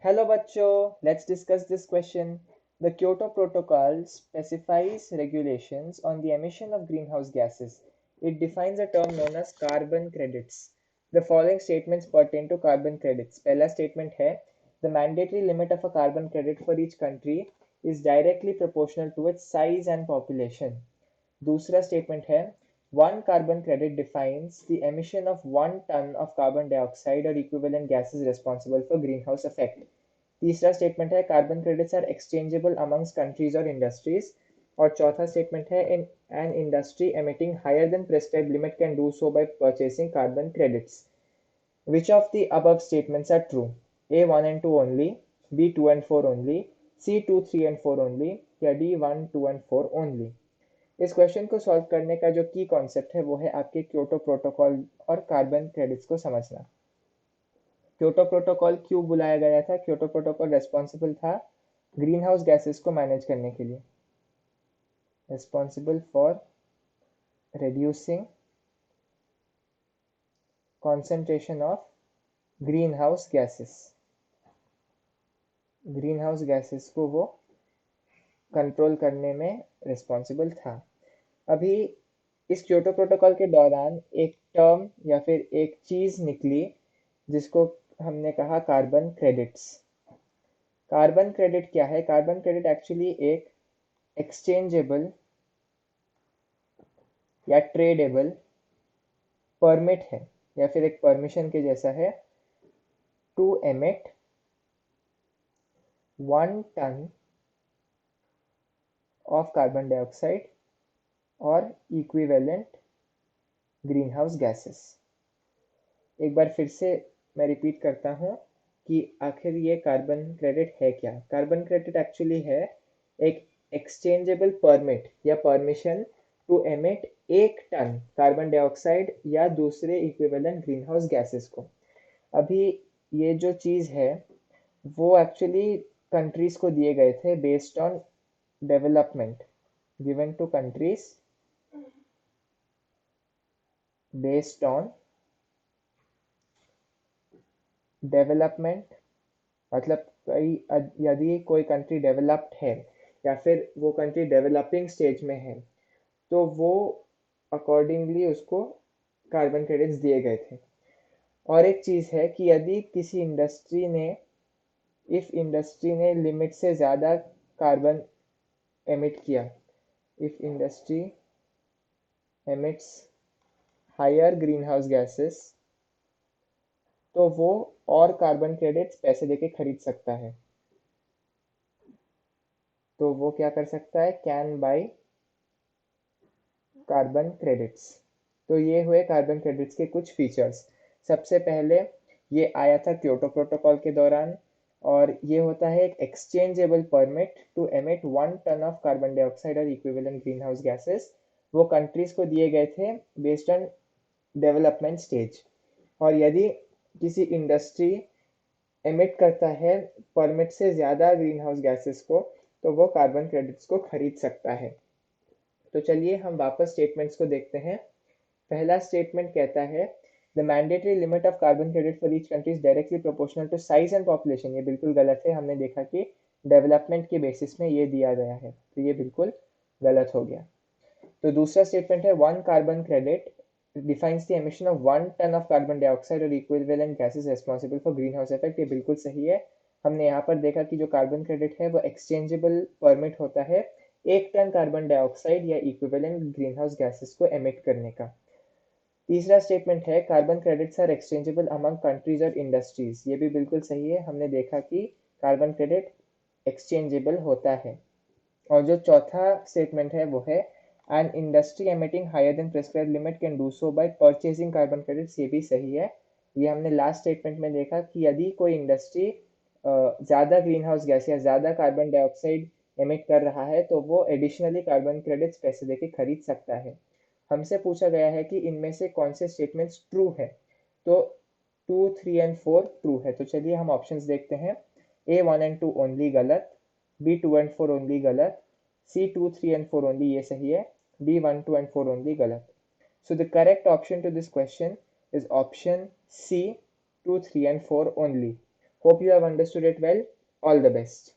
Hello bachcho, let's discuss this question. The Kyoto Protocol specifies regulations on the emission of greenhouse gases. It defines a term known as carbon credits. The following statements pertain to carbon credits. पहला statement है the mandatory limit of a carbon credit for each country is directly proportional to its size and population. दूसरा statement है one carbon credit defines the emission of 1 ton of carbon dioxide or equivalent gases responsible for greenhouse effect. तीसरा statement है carbon credits are exchangeable amongst countries और industries और चौथा statement है in an industry emitting higher than prescribed limit can do so by purchasing carbon credits which of the above statements are true? A 1 and 2 only, B 2 and 4 only, C 2 3 and 4 only या D 1 2 and 4 only. इस question को solve करने का जो की concept है वो है आपके क्योटो प्रोटोकॉल और कार्बन क्रेडिट्स को समझना। क्योटो प्रोटोकॉल क्यों बुलाया गया था? क्योटो प्रोटोकॉल रेस्पॉन्सिबल था ग्रीन हाउस गैसेस को मैनेज करने के लिए, responsible for reducing concentration of green house gases. Green house gases को वो कंट्रोल करने में रिस्पॉन्सिबल था। अभी इस क्योटो प्रोटोकॉल के दौरान एक टर्म या फिर एक चीज निकली जिसको हमने कहा कार्बन क्रेडिट्स। कार्बन क्रेडिट क्या है? कार्बन क्रेडिट एक्चुअली एक एक्सचेंजेबल या ट्रेडेबल परमिट है या फिर एक परमिशन के जैसा है to emit 1 ton of carbon dioxide और इक्विवेलेंट ग्रीन हाउस गैसेस। एक बार फिर से मैं रिपीट करता हूँ कि आखिर ये कार्बन क्रेडिट है क्या। कार्बन क्रेडिट एक्चुअली है एक एक्सचेंजेबल परमिट या permission to emit 1 ton carbon dioxide या दूसरे इक्विवेलेंट ग्रीन हाउस गैसेस को। अभी ये जो चीज़ है वो एक्चुअली कंट्रीज को दिए गए थे based on development, given to countries based on development. मतलब यदि कोई कंट्री डेवलप्ड है या फिर वो कंट्री डेवलपिंग स्टेज में है तो वो अकॉर्डिंगली उसको कार्बन क्रेडिट्स दिए गए थे। और एक चीज़ है कि यदि किसी इंडस्ट्री ने इफ इंडस्ट्री ने लिमिट से ज़्यादा कार्बन एमिट किया, if industry emits higher green house gases, तो वो और कार्बन क्रेडिट्स पैसे देके खरीद सकता है। तो वो क्या कर सकता है? Can by carbon credits. तो ये हुए कार्बन क्रेडिट्स के कुछ फीचर्स। सबसे पहले ये आया था क्योटो प्रोटोकॉल के दौरान और ये होता है एक exchangeable permit to emit 1 ton of carbon dioxide और इक्विवेलेंट ग्रीन हाउस गैसेस। वो कंट्रीज को दिए गए थे बेस्ड ऑन डेवलपमेंट स्टेज। और यदि किसी इंडस्ट्री एमिट करता है परमिट से ज़्यादा ग्रीन हाउस गैसेस को तो वो कार्बन क्रेडिट्स को खरीद सकता है। तो चलिए हम वापस स्टेटमेंट्स को देखते हैं। पहला स्टेटमेंट कहता है the mandatory limit of carbon credit for each country is directly proportional to size and population. ये बिल्कुल गलत है। हमने देखा कि डेवलपमेंट के बेसिस में ये दिया गया है, तो ये बिल्कुल गलत हो गया। तो दूसरा स्टेटमेंट है one carbon credit defines the emission of 1 ton of carbon dioxide और equivalent gases responsible for green house effect. ये बिल्कुल सही है। हमने यहाँ पर देखा कि जो कार्बन क्रेडिट है वो एक्सचेंजेबल परमिट होता है 1 टन कार्बन डाइऑक्साइड या इक्विवेलेंट ग्रीन हाउस गैसेस को एमिट करने का। तीसरा स्टेटमेंट है carbon credits are exchangeable among countries और इंडस्ट्रीज। ये भी बिल्कुल सही है। हमने देखा कि कार्बन क्रेडिट एक्सचेंजेबल होता है। और जो चौथा स्टेटमेंट है वो है an industry emitting higher than prescribed limit can do so by purchasing carbon credits. ये भी सही है। ये हमने लास्ट स्टेटमेंट में देखा कि यदि कोई इंडस्ट्री ज़्यादा ग्रीन हाउस गैस या ज़्यादा कार्बन डाइऑक्साइड एमिट कर रहा है तो वो एडिशनली कार्बन क्रेडिट्स पैसे देके खरीद सकता है। हमसे पूछा गया है कि इनमें से कौन से स्टेटमेंट्स ट्रू है, तो 2 3 एंड 4 ट्रू है। तो चलिए हम ऑप्शंस देखते हैं। ए 1 एंड 2 ओनली गलत, बी 2 एंड 4 ओनली गलत, सी 2 3 एंड 4 ओनली ये सही है, डी 1 2 एंड 4 ओनली गलत। So the correct option to this question is option C 2 3 and 4 only. Hope you have understood it well. All the best.